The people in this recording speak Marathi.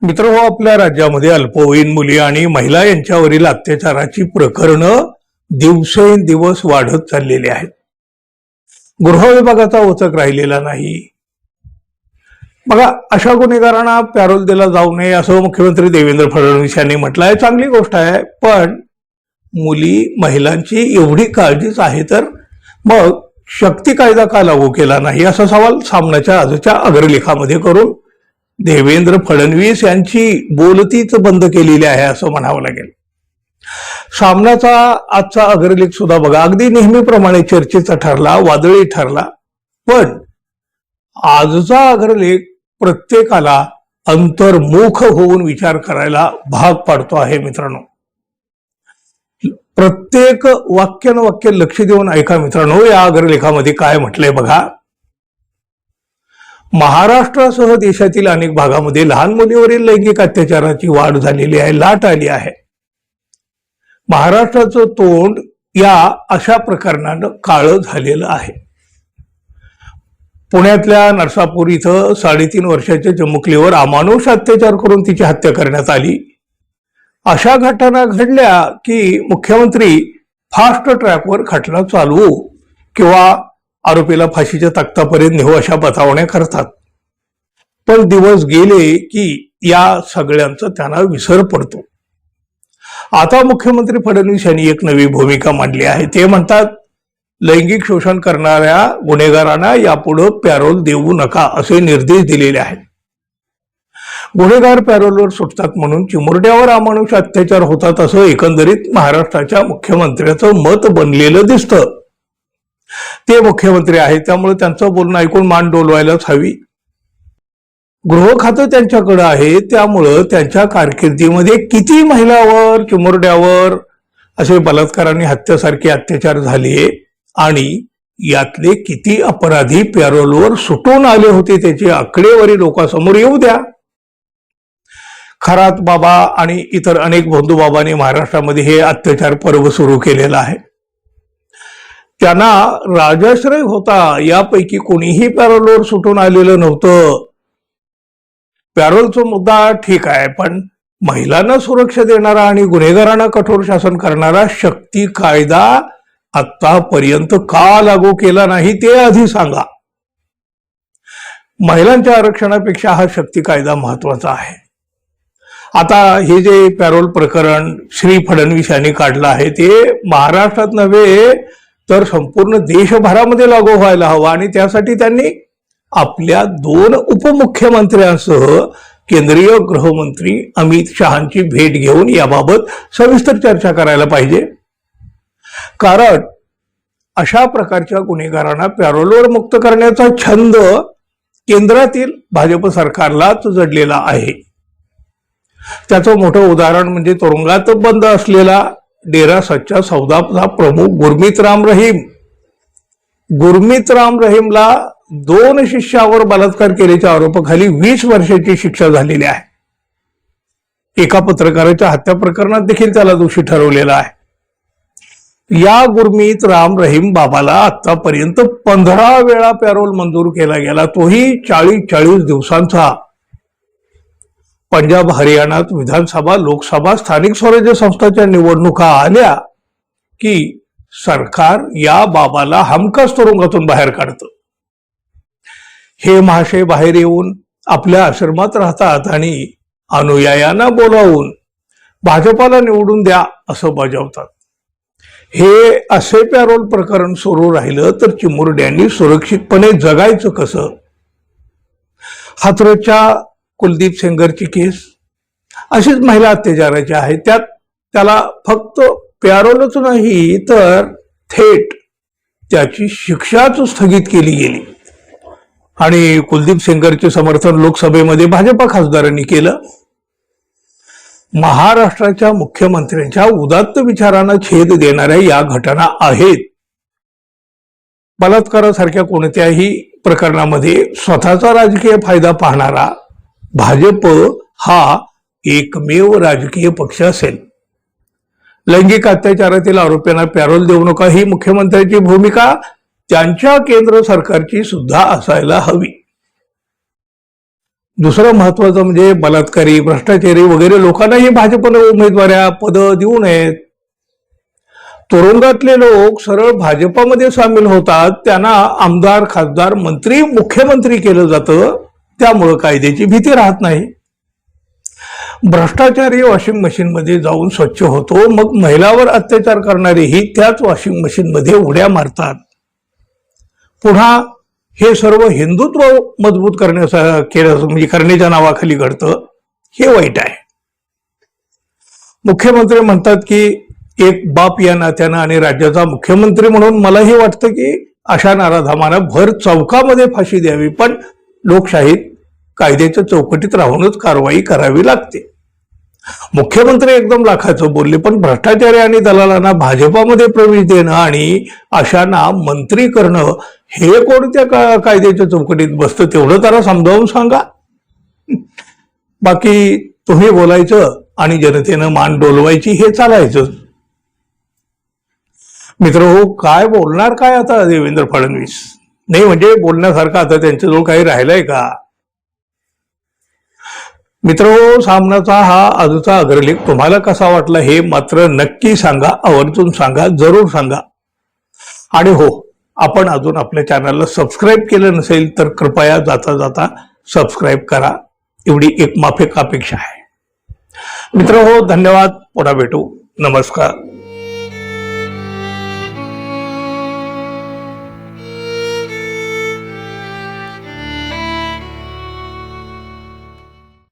मित्रहो, आपल्या राज्यामध्ये अल्पवयीन मुली आणि महिला यांच्यावरील अत्याचाराची प्रकरणं दिवसेंदिवस वाढत चाललेली आहेत. गृह विभागाचा वचक राहिलेला नाही. बघा, अशा गुन्हेगारांना पॅरोल दिला जाऊ नये असं मुख्यमंत्री देवेंद्र फडणवीस यांनी म्हटलं आहे. चांगली गोष्ट आहे, पण मुली महिलांची एवढी काळजीच आहे तर मग शक्ती कायदा का लागू केला नाही असा सवाल सामनाच्या आजच्या अग्रलेखामध्ये करून देवेंद्र फडणवीस यांची बोलतीच बंद केलेली आहे असं म्हणावं लागेल. सामनाचा आजचा अग्रलेख सुद्धा बघा, अगदी नेहमीप्रमाणे चर्चेचा ठरला, वादळी ठरला, पण आजचा अग्रलेख प्रत्येकाला अंतर्मुख होऊन विचार करायला भाग पाडतो आहे. मित्रांनो, प्रत्येक वाक्यानुवाक्य लक्ष देऊन ऐका मित्रांनो. या अग्रलेखामध्ये काय म्हटलंय बघा. महाराष्ट्रासह देशातील अनेक भागामध्ये लहान मुलीवरील लैंगिक अत्याचाराची वाढ झालेली आहे, लाट आली आहे. महाराष्ट्राचं तोंड या अशा प्रकरणानं काळं झालेलं आहे. पुण्यातल्या नरसापूर इथं 3.5 वर्षाच्या चिमुकलीवर अमानुष अत्याचार करून तिची हत्या करण्यात आली. अशा घटना घडल्या की मुख्यमंत्री फास्ट ट्रॅकवर खटला चालवू किंवा आरोपीला फाशीच्या तख्तापर्यंत नेऊ अशा बतावण्या करतात. पण दिवस गेले की या सगळ्यांचा त्यांना विसर पडतो. आता मुख्यमंत्री फडणवीस यांनी एक नवी भूमिका मांडली आहे. ते म्हणतात, लैंगिक शोषण करणाऱ्या गुन्हेगारांना यापुढे पॅरोल देऊ नका असे निर्देश दिलेले आहेत. गुन्हेगार पॅरोलवर सुटतात म्हणून चिमुरड्यावर अमानुष अत्याचार होतात असं एकंदरीत महाराष्ट्राच्या मुख्यमंत्र्याचं मत बनलेलं दिसतं. ते मुख्यमंत्री आहेत, त्यामुळे त्यांचं बोलणं ऐकून मान डोलवायलाच हवी. गृह खातं त्यांच्याकडे आहे, त्यामुळं त्यांच्या कारकिर्दीमध्ये किती महिलावर, चिमुरड्यावर असे बलात्काराने हत्यासारखे अत्याचार झाले आणि यातले किती अपराधी पॅरोलवर सुटून आले होते त्याची आकडेवारी लोकांसमोर येऊ द्या. खरात बाबा आणि इतर अनेक बंधुबाबांनी महाराष्ट्रामध्ये हे अत्याचार पर्व सुरू केलेलं आहे. त्यांना राजाश्रय होता, यापैकी कोणीही पॅरोलवर सुटून आलेलं नव्हतं. पॅरोलचा मुद्दा ठीक आहे, पण महिलांना सुरक्षा देणारा आणि गुन्हेगारांना कठोर शासन करणारा शक्ती कायदा आतापर्यंत का लागू केला नाही ते आधी सांगा. महिलांच्या आरक्षणापेक्षा हा शक्ती कायदा महत्वाचा आहे. आता हे जे पॅरोल प्रकरण श्री फडणवीस यांनी काढलं आहे ते महाराष्ट्रात नव्हे तर संपूर्ण देशभरामध्ये लागू व्हायला हवं आणि त्यासाठी त्यांनी आपल्या 2 उपमुख्यमंत्र्यांसह केंद्रीय गृहमंत्री अमित शहांची भेट घेऊन याबाबत सविस्तर चर्चा करायला पाहिजे. कारण अशा प्रकारच्या गुन्हेगारांना पॅरोलवर मुक्त करण्याचा छंद केंद्रातील भाजप सरकारलाच जडलेला आहे. त्याचं मोठं उदाहरण म्हणजे तुरुंगात बंद असलेला डेरा सच्चा सौदाचा प्रमुख गुरमीत राम रहीम. गुरमीत राम रहीमला 2 शिष्यावर बलात्कार केल्याच्या आरोपाखाली 20 वर्षाची शिक्षा झालेली आहे. एका पत्रकाराच्या हत्या प्रकरणात देखील त्याला दोषी ठरवलेला आहे. या गुरमीत राम रहीम बाबाला आतापर्यंत 15 वेळा पॅरोल मंजूर केला गेला, तोही 40 दिवसांचा. पंजाब हरियाणात विधानसभा, लोकसभा, स्थानिक स्वराज्य संस्थांच्या निवडणुका आल्या की सरकार या बाबाला हमखास तुरुंगातून बाहेर काढतं. हे महाशय बाहेर येऊन आपल्या आश्रमात राहतात आणि अनुयायांना बोलावून भाजपाला निवडून द्या असं बजावतात. हे असे पॅरोल प्रकरण सुरू राहिलं तर चिमुरड्यांनी सुरक्षितपणे जगायचं कसं? हाथरसच्या कुलदीप सेंगरची केस अशीच महिला अत्याचाराची आहे. त्याला फक्त पॅरोलच नाही तर थेट त्याची शिक्षाच स्थगित केली गेली आणि कुलदीप सेंगरचे समर्थन लोकसभेमध्ये भाजपा खासदारांनी केलं. महाराष्ट्राच्या मुख्यमंत्र्यांच्या उदात्त विचारांना छेद देणाऱ्या या घटना आहेत. बलात्कारासारख्या कोणत्याही प्रकरणामध्ये स्वतःचा राजकीय फायदा पाहणारा भाजप हा एकमेव राजकीय पक्ष असेल. लैंगिक अत्याचारातील आरोपींना पॅरोल देऊ नका ही मुख्यमंत्र्यांची भूमिका त्यांच्या केंद्र सरकारची सुद्धा असायला हवी. दुसरं महत्वाचं म्हणजे बलात्कारी, भ्रष्टाचारी वगैरे लोकांनाही भाजपला उमेदवाऱ्या पद देऊ नयेत. तुरुंगातले लोक सरळ भाजपामध्ये सामील होतात, त्यांना आमदार, खासदार, मंत्री, मुख्यमंत्री केलं जातं. त्यामुळं कायद्याची भीती राहत नाही. भ्रष्टाचारी वॉशिंग मशीन मध्ये जाऊन स्वच्छ होतो, मग महिलावर अत्याचार करणारेही त्याच वॉशिंग मशीन मध्ये उड्या मारतात. पुन्हा हे सर्व हिंदुत्व मजबूत करण्याच्या नावाखाली घडतं. हे वाईट आहे. मुख्यमंत्री म्हणतात की एक बाप या नात्यानं आणि राज्याचा मुख्यमंत्री म्हणून मलाही वाटतं की अशा नराधामांना भर चौकामध्ये फाशी द्यावी, पण लोकशाहीत कायद्याच्या चौकटीत राहूनच कारवाई करावी लागते. मुख्यमंत्री एकदम लाखाचं बोलले, पण भ्रष्टाचारी आणि दलालांना भाजपामध्ये प्रवेश देणं आणि अशांना मंत्री करणं हे कोणत्या कायद्याच्या चौकटीत बसतं तेवढं त्याला समजावून सांगा. बाकी तुम्ही बोलायचं आणि जनतेनं मान डोलवायची, हे चालायचं. मित्र काय बोलणार काय आता देवेंद्र फडणवीस? नाही म्हणजे बोलण्यासारखं आता त्यांच्याजवळ काही राहिलंय का? मित्र सामनाचा हा आजचा अग्रलेख तुम्हाला कसा वाटला हे मात्र नक्की सांगा, आवर्जून सांगा, जरूर सांगा. आणि हो, आपण अजून आपल्या चॅनलला सबस्क्राईब केलं नसेल तर कृपया जाता जाता सबस्क्राईब करा, एवढी एक माफिक अपेक्षा आहे. मित्र हो, धन्यवाद. पुन्हा भेटू. नमस्कार.